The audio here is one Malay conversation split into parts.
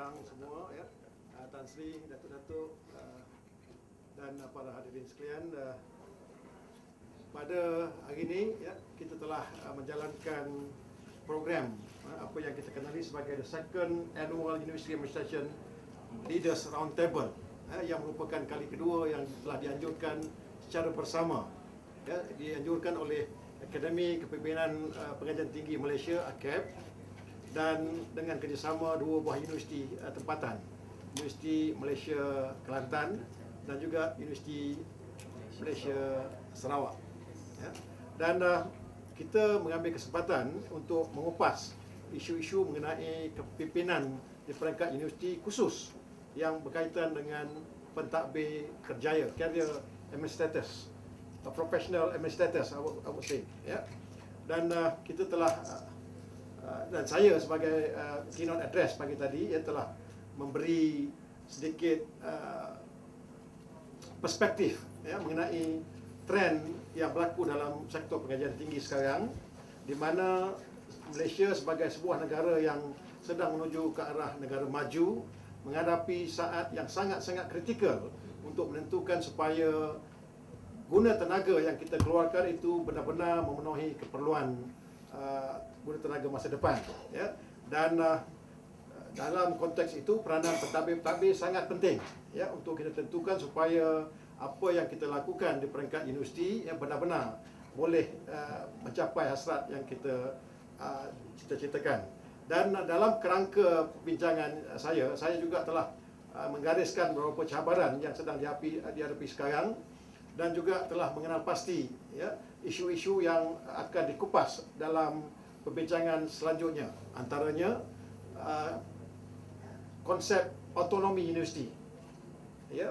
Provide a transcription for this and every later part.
petang semua ya, Tan Sri, Datuk-Datuk dan para hadirin sekalian. Pada hari ini ya, kita telah menjalankan program apa yang kita kenali sebagai the second annual University Administration Leaders Roundtable yang merupakan kali kedua yang telah dianjurkan secara bersama, ya, dianjurkan oleh Akademi Kepimpinan Pengajian Tinggi Malaysia (AKAP) dan dengan kerjasama dua buah universiti tempatan, Universiti Malaysia Kelantan dan juga Universiti Malaysia Sarawak. Ya. Dan kita mengambil kesempatan untuk mengupas isu-isu mengenai kepimpinan di peringkat universiti khusus yang berkaitan dengan pentadbir kerjaya, career administrators, professional administrators, I would say. Ya. Dan kita telah dan saya sebagai keynote address pagi tadi telah memberi sedikit perspektif ya, mengenai trend yang berlaku dalam sektor pengajian tinggi sekarang, di mana Malaysia sebagai sebuah negara yang sedang menuju ke arah negara maju menghadapi saat yang sangat-sangat kritikal untuk menentukan supaya guna tenaga yang kita keluarkan itu benar-benar memenuhi keperluan guna tenaga masa depan. Ya. Dan dalam konteks itu peranan pentadbir sangat penting ya, untuk kita tentukan supaya apa yang kita lakukan di peringkat universiti yang benar-benar boleh mencapai hasrat yang kita cita-citakan. Dan dalam kerangka perbincangan saya juga telah menggariskan beberapa cabaran yang sedang dihadapi sekarang dan juga telah mengenal pasti ya, isu-isu yang akan dikupas dalam perbincangan selanjutnya, antaranya konsep autonomi universiti. Ya,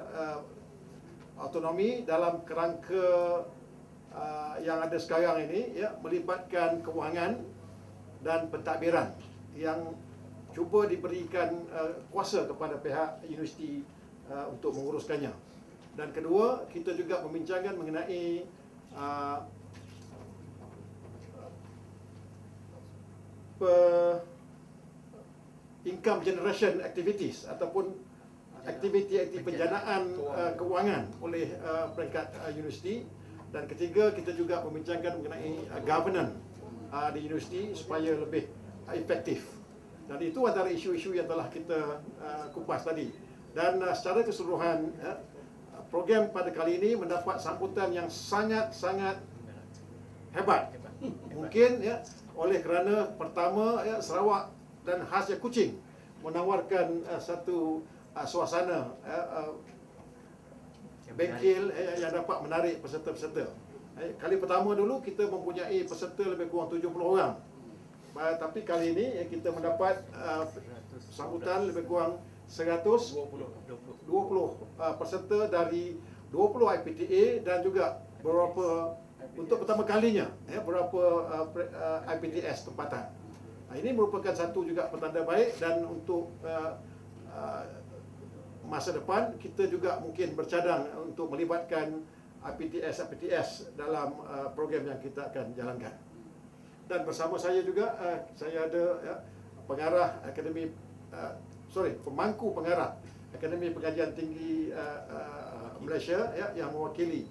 autonomi dalam kerangka yang ada sekarang ini ya, melibatkan kewangan dan pentadbiran yang cuba diberikan kuasa kepada pihak universiti untuk menguruskannya. Dan kedua, kita juga membincangkan mengenai income generation activities ataupun aktiviti-aktiviti penjanaan kewangan oleh peringkat universiti. Dan ketiga, kita juga membincangkan mengenai governance di universiti supaya lebih efektif. Dan itu antara isu-isu yang telah kita kupas tadi. Dan secara keseluruhan program pada kali ini mendapat sambutan yang sangat-sangat hebat. Mungkin ya, oleh kerana pertama ya, Sarawak dan khasnya Kuching menawarkan satu suasana bengkel yang dapat menarik peserta-peserta. Kali pertama dulu kita mempunyai peserta lebih kurang 70 orang. Tapi kali ini kita mendapat sambutan lebih kurang 120 peserta dari 20 IPTA dan juga beberapa untuk pertama kalinya beberapa IPTS tempatan. Ini merupakan satu juga petanda baik, dan untuk masa depan kita juga mungkin bercadang untuk melibatkan IPTS dan program yang kita akan jalankan. Dan bersama saya juga saya ada pengarah akademi pemangku pengarah Akademi Pengajian Tinggi Malaysia yang mewakili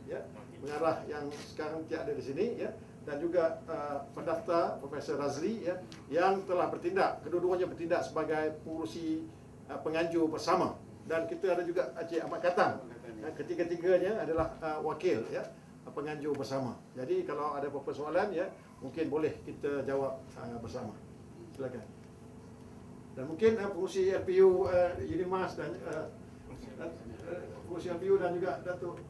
pengarah yang sekarang tiada di sini dan juga pendaftar Profesor Razli yang telah bertindak, kedua-duanya bertindak sebagai pengurusi penganjur bersama. Dan kita ada juga Encik Ahmad Katang, ketiga-tiganya adalah wakil penganjur bersama. Jadi kalau ada apa-apa soalan mungkin boleh kita jawab bersama. Silakan. Dan mungkin pengurusi LPU Unimas dan pengurusi LPU dan juga Datuk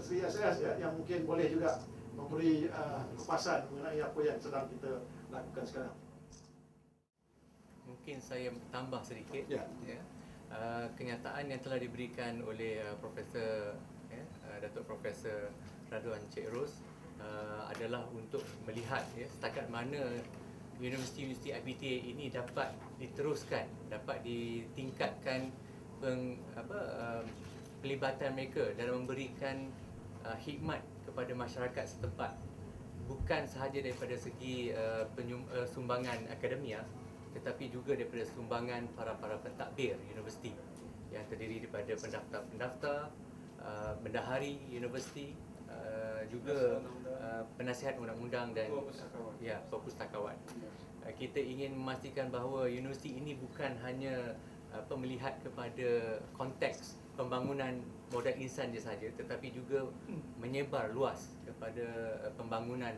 Sri SS yang mungkin boleh juga memberi kupasan mengenai apa yang sedang kita lakukan sekarang. Mungkin saya tambah sedikit. Kenyataan yang telah diberikan oleh Profesor Datuk Profesor Radwan Encik Ros adalah untuk melihat setakat mana universiti-universiti IPTA ini dapat diteruskan, dapat ditingkatkan pelibatan mereka dalam memberikan khidmat kepada masyarakat setempat, bukan sahaja daripada segi sumbangan akademia, tetapi juga daripada sumbangan para pentadbir universiti yang terdiri daripada pendaftar-pendaftar, bendahari universiti, juga penasihat undang-undang dan perpustakawan. Kita ingin memastikan bahawa universiti ini bukan hanya melihat kepada konteks pembangunan modal insan saja, tetapi juga menyebar luas kepada pembangunan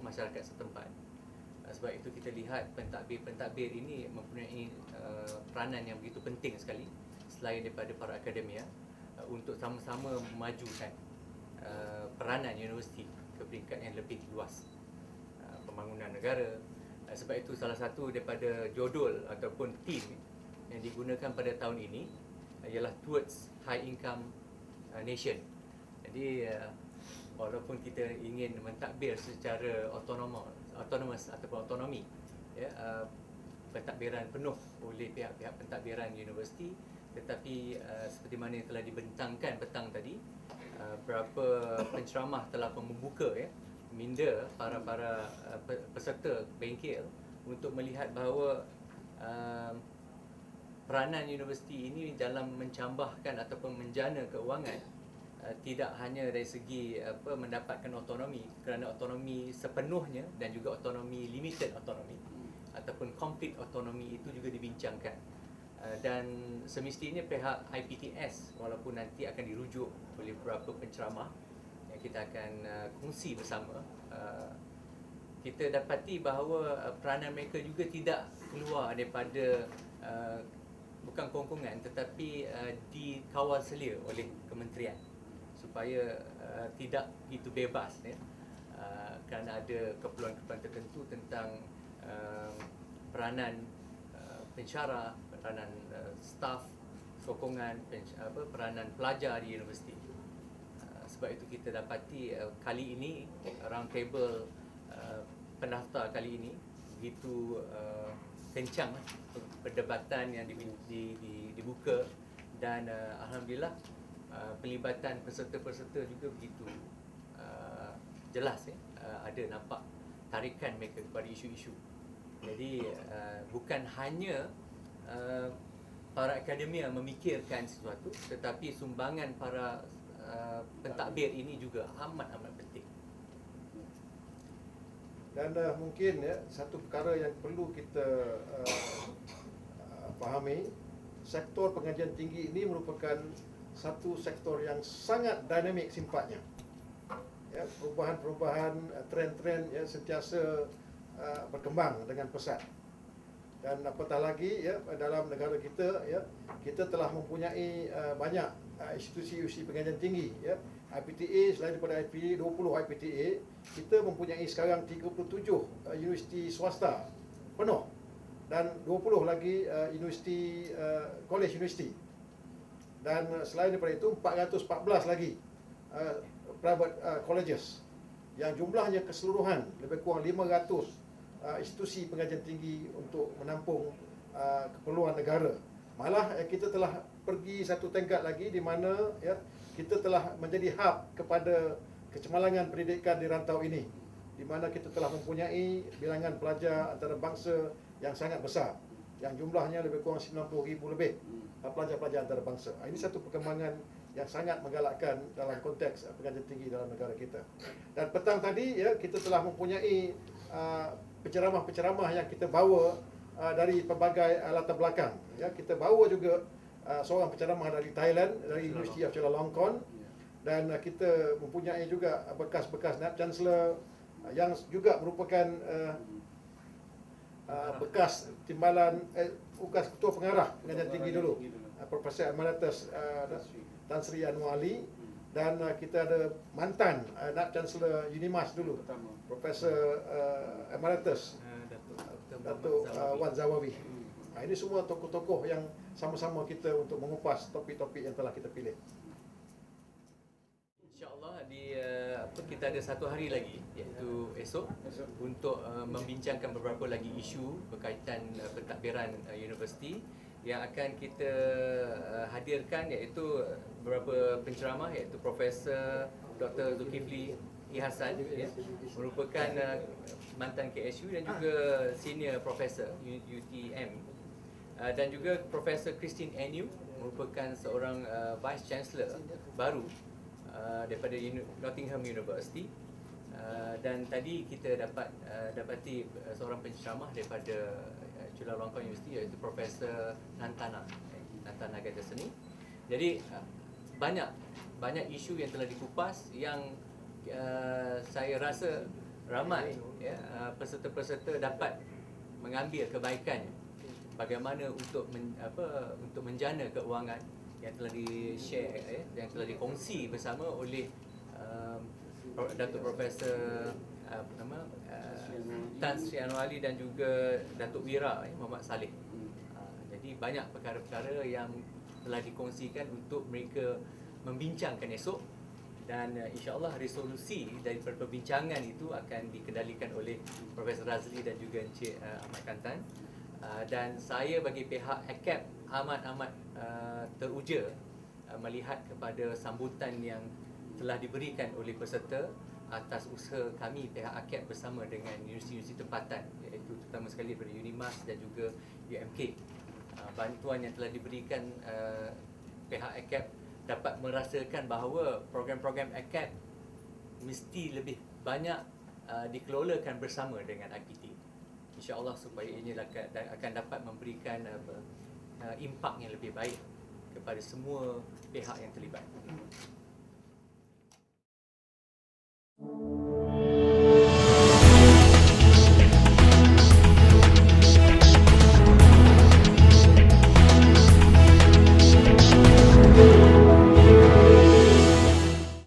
masyarakat setempat. Sebab itu kita lihat pentadbir ini mempunyai peranan yang begitu penting sekali selain daripada para akademia untuk sama-sama memajukan peranan universiti ke peringkat yang lebih luas pembangunan negara. Sebab itu salah satu daripada jodol ataupun theme yang digunakan pada tahun ini ialah Towards High Income Nation. Jadi walaupun kita ingin mentadbir secara autonomous ataupun autonomi, pentadbiran penuh oleh pihak-pihak pentadbiran universiti, tetapi seperti mana yang telah dibentangkan petang tadi, beberapa penceramah telah membuka minda para peserta bengkel untuk melihat bahawa peranan universiti ini dalam mencambahkan ataupun menjana keuangan tidak hanya dari segi mendapatkan otonomi, kerana otonomi sepenuhnya dan juga otonomi limited otonomi ataupun complete otonomi itu juga dibincangkan. Dan semestinya pihak IPTS, walaupun nanti akan dirujuk oleh beberapa penceramah yang kita akan kongsi bersama, kita dapati bahawa peranan mereka juga tidak keluar daripada bukan kongkongan, tetapi dikawal selia oleh kementerian supaya tidak begitu bebas, kerana ada keperluan-keperluan tertentu tentang peranan pensyarah, peranan staf, sokongan, peranan pelajar di universiti. Sebab itu kita dapati kali ini round table pendaftar kali ini begitu kencang perdebatan yang dibuka, dan alhamdulillah pelibatan peserta-peserta juga begitu jelas, ada nampak tarikan mereka kepada isu-isu. Jadi bukan hanya para akademia memikirkan sesuatu, tetapi sumbangan para pentadbir ini juga amat-amat penting. Dan mungkin satu perkara yang perlu kita fahami, sektor pengajian tinggi ini merupakan satu sektor yang sangat dinamik sifatnya. Perubahan-perubahan, tren-tren sentiasa berkembang dengan pesat. Dan apatah lagi dalam negara kita, kita telah mempunyai banyak institusi-institusi pengajian tinggi, IPTA. Selain daripada IPTA, 20 IPTA, kita mempunyai sekarang 37 universiti swasta penuh dan 20 lagi universiti, college universiti. Dan selain daripada itu 414 lagi private colleges yang jumlahnya keseluruhan lebih kurang 500 institusi pengajian tinggi untuk menampung keperluan negara. Malah kita telah pergi satu tingkat lagi di mana kita telah menjadi hub kepada kecemerlangan pendidikan di rantau ini, di mana kita telah mempunyai bilangan pelajar antarabangsa yang sangat besar, yang jumlahnya lebih kurang 90,000 lebih pelajar-pelajar antarabangsa. Ini satu perkembangan yang sangat menggalakkan dalam konteks pengajian tinggi dalam negara kita. Dan petang tadi kita telah mempunyai penceramah-penceramah yang kita bawa dari pelbagai latar belakang. Kita bawa juga seorang penceramah dari Thailand, dari University of Chulalongkorn, dan kita mempunyai juga bekas-bekas Naib Chancellor yang juga merupakan bekas timbalan bekas ketua pengarah pengajian tinggi dulu, Profesor Emeritus Tan Sri Anwar Ali, dan kita ada mantan Naib Chancellor Unimas dulu, Profesor Emeritus Datuk Wan Zawawi. Ini semua tokoh-tokoh yang sama-sama kita untuk mengupas topik-topik yang telah kita pilih. InsyaAllah kita ada satu hari lagi, iaitu esok, untuk membincangkan beberapa lagi isu berkaitan pentadbiran universiti yang akan kita hadirkan, iaitu beberapa penceramah, iaitu Profesor Dr. Zulkifli Hasan ya, merupakan mantan KSU dan juga senior profesor UTM, dan juga Profesor Christine Enu merupakan seorang Vice Chancellor baru daripada Nottingham University. Dan tadi kita dapati seorang penceramah daripada Chulalongkorn University, iaitu Profesor Nantana Gajah Seni. Jadi banyak isu yang telah dikupas yang saya rasa ramai peserta-peserta dapat mengambil kebaikannya. Bagaimana untuk menjana keuangan yang telah di-share, yang telah dikongsi bersama oleh Datuk Profesor Tan Sri Anwali dan juga Datuk Wira Muhammad Saleh. Jadi banyak perkara-perkara yang telah dikongsikan untuk mereka membincangkan esok, dan insya-Allah resolusi dari perbincangan itu akan dikendalikan oleh Profesor Razli dan juga Encik Ahmad Kantan. Dan saya bagi pihak ACAP amat teruja melihat kepada sambutan yang telah diberikan oleh peserta atas usaha kami pihak ACAP bersama dengan universiti-universiti tempatan, iaitu terutama sekali daripada UNIMAS dan juga UMK. Bantuan yang telah diberikan pihak ACAP dapat merasakan bahawa program-program ACAP mesti lebih banyak dikelolakan bersama dengan IPT. InsyaAllah supaya ini akan dapat memberikan impak yang lebih baik kepada semua pihak yang terlibat.